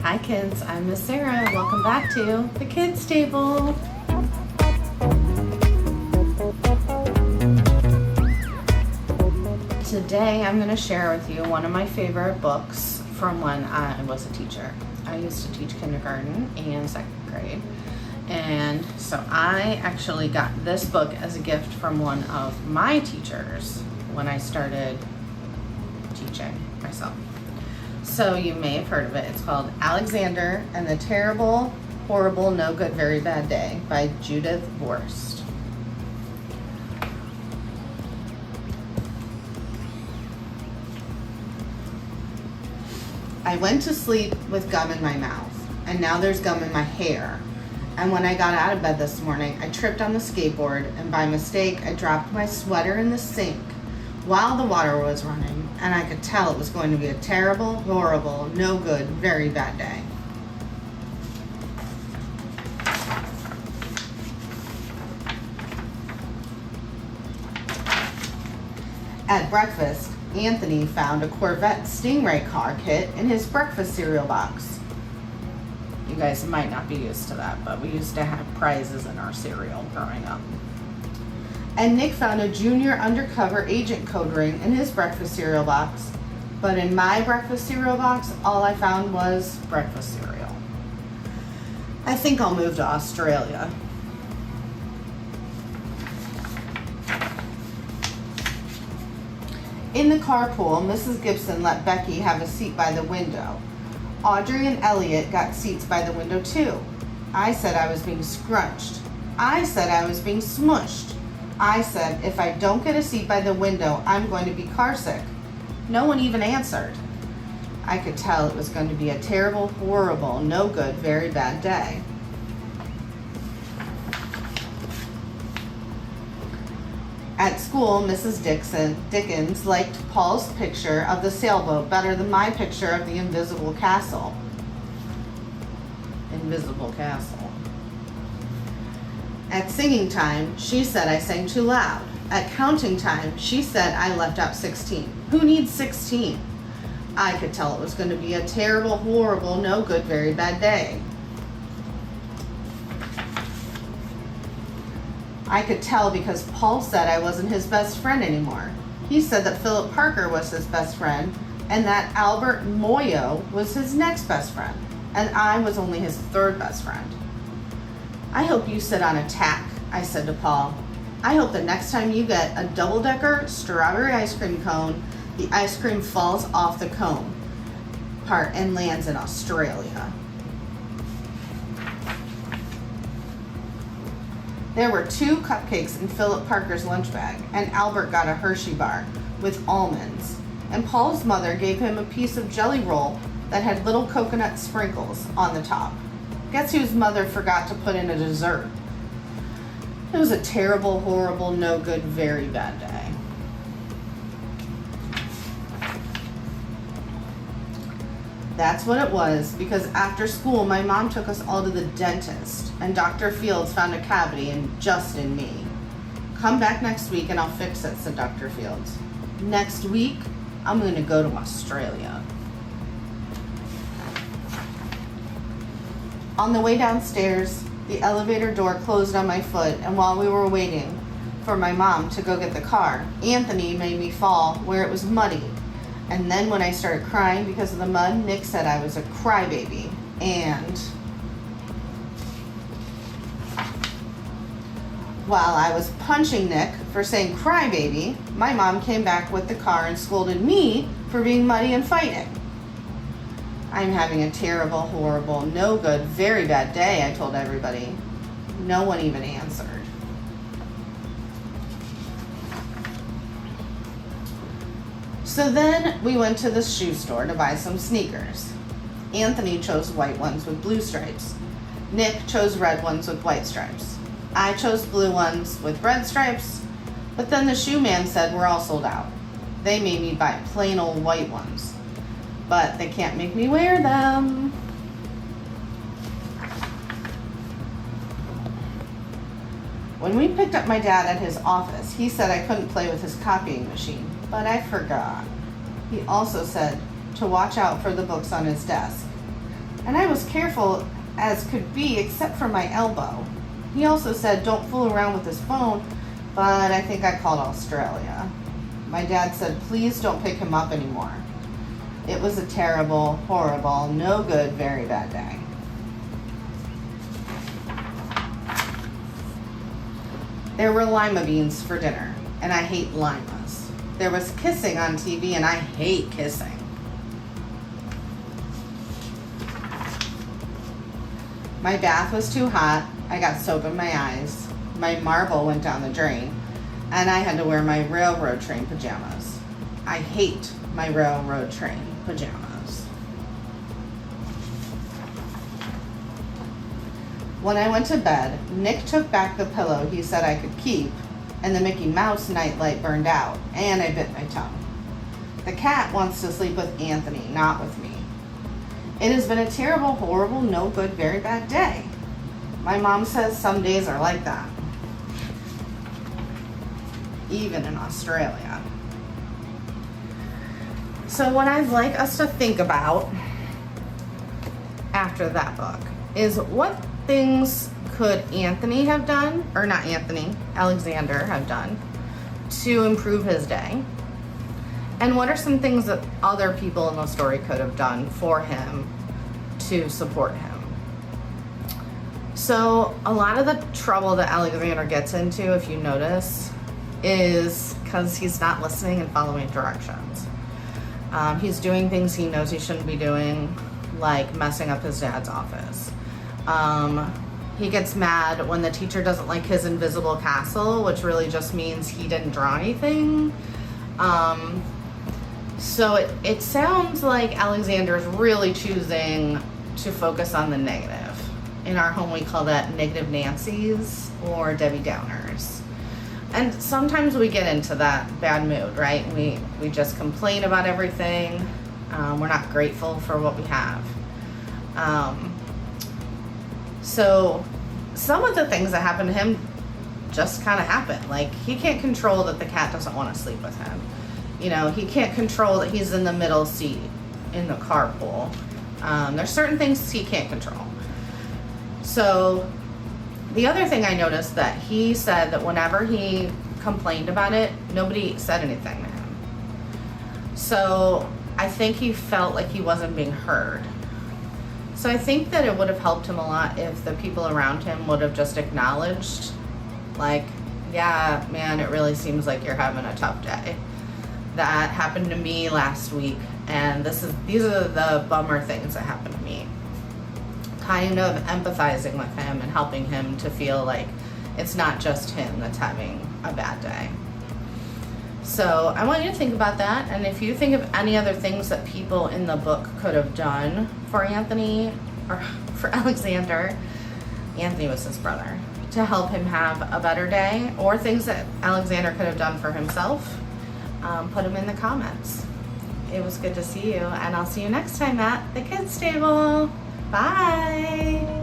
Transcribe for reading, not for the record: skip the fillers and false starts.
Hi kids, I'm Miss Sarah. Welcome back to the Kids Table. Today I'm going to share with you one of my favorite books from when I was a teacher. I used to teach kindergarten and second grade. And so I actually got this book as a gift from one of my teachers when I started teaching myself. So you may have heard of it. It's called Alexander and the Terrible, Horrible, No Good, Very Bad Day by Judith Vorst. I went to sleep with gum in my mouth, and now there's gum in my hair. And when I got out of bed this morning, I tripped on the skateboard, and by mistake, I dropped my sweater in the sink while the water was running, and I could tell it was going to be a terrible, horrible, no good, very bad day. At breakfast, Anthony found a Corvette Stingray car kit in his breakfast cereal box. You guys might not be used to that, but we used to have prizes in our cereal growing up. And Nick found a junior undercover agent code ring in his breakfast cereal box. But in my breakfast cereal box, all I found was breakfast cereal. I think I'll move to Australia. In the carpool, Mrs. Gibson let Becky have a seat by the window. Audrey and Elliot got seats by the window too. I said I was being scrunched. I said I was being smushed. I said, if I don't get a seat by the window, I'm going to be carsick. No one even answered. I could tell it was going to be a terrible, horrible, no good, very bad day. At school, Mrs. Dickens liked Paul's picture of the sailboat better than my picture of the invisible castle. Invisible castle. At singing time, she said I sang too loud. At counting time, she said I left out 16. Who needs 16? I could tell it was going to be a terrible, horrible, no good, very bad day. I could tell because Paul said I wasn't his best friend anymore. He said that Philip Parker was his best friend and that Albert Moyo was his next best friend, and I was only his third best friend. I hope you sit on a tack, I said to Paul. I hope the next time you get a double-decker strawberry ice cream cone, the ice cream falls off the cone part and lands in Australia. There were 2 cupcakes in Philip Parker's lunch bag, and Albert got a Hershey bar with almonds. And Paul's mother gave him a piece of jelly roll that had little coconut sprinkles on the top. Guess whose mother forgot to put in a dessert? It was a terrible, horrible, no good, very bad day. That's what it was, because after school, my mom took us all to the dentist, and Dr. Fields found a cavity in me. Come back next week and I'll fix it, said Dr. Fields. Next week, I'm going to go to Australia. On the way downstairs, the elevator door closed on my foot, and while we were waiting for my mom to go get the car, Anthony made me fall where it was muddy. And then when I started crying because of the mud, Nick said I was a crybaby. And while I was punching Nick for saying crybaby, my mom came back with the car and scolded me for being muddy and fighting. I'm having a terrible, horrible, no good, very bad day, I told everybody. No one even answered. So then we went to the shoe store to buy some sneakers. Anthony chose white ones with blue stripes. Nick chose red ones with white stripes. I chose blue ones with red stripes, but then the shoe man said we're all sold out. They made me buy plain old white ones, but they can't make me wear them. When we picked up my dad at his office, he said I couldn't play with his copying machine, but I forgot. He also said to watch out for the books on his desk. and I was careful as could be except for my elbow. He also said don't fool around with his phone, but I think I called Australia. My dad said please don't pick him up anymore. It was a terrible, horrible, no good, very bad day. There were lima beans for dinner, and I hate limas. There was kissing on TV, and I hate kissing. My bath was too hot. I got soap in my eyes. My marble went down the drain, and I had to wear my railroad train pajamas. I hate my railroad train pajamas. When I went to bed, Nick took back the pillow he said I could keep, and the Mickey Mouse nightlight burned out, and I bit my tongue. The cat wants to sleep with Anthony, not with me. It has been a terrible, horrible, no good, very bad day. My mom says some days are like that, even in Australia. So what I'd like us to think about after that book is what things could Anthony have done, or not Anthony, Alexander have done to improve his day? And what are some things that other people in the story could have done for him to support him? So a lot of the trouble that Alexander gets into, if you notice, is because he's not listening and following directions. He's doing things he knows he shouldn't be doing, like messing up his dad's office. He gets mad when the teacher doesn't like his invisible castle, which really just means he didn't draw anything. So it sounds like Alexander's really choosing to focus on the negative. In our home, we call that negative Nancy's or Debbie Downers. And sometimes we get into that bad mood, right? We just complain about everything. We're not grateful for what we have. So some of the things that happen to him just kind of happen. Like, he can't control that the cat doesn't want to sleep with him. You know, he can't control that he's in the middle seat in the carpool. There's certain things he can't control. So the other thing I noticed that he said that whenever he complained about it, nobody said anything to him. So I think he felt like he wasn't being heard. So I think that it would have helped him a lot if the people around him would have just acknowledged, like, yeah, man, it really seems like you're having a tough day. That happened to me last week, and these are the bummer things that happened to me. Kind of empathizing with him and helping him to feel like it's not just him that's having a bad day. So I want you to think about that, and if you think of any other things that people in the book could have done for Anthony, or for Alexander, Anthony was his brother, to help him have a better day, or things that Alexander could have done for himself, put them in the comments. It was good to see you, and I'll see you next time at the Kids Table. Bye.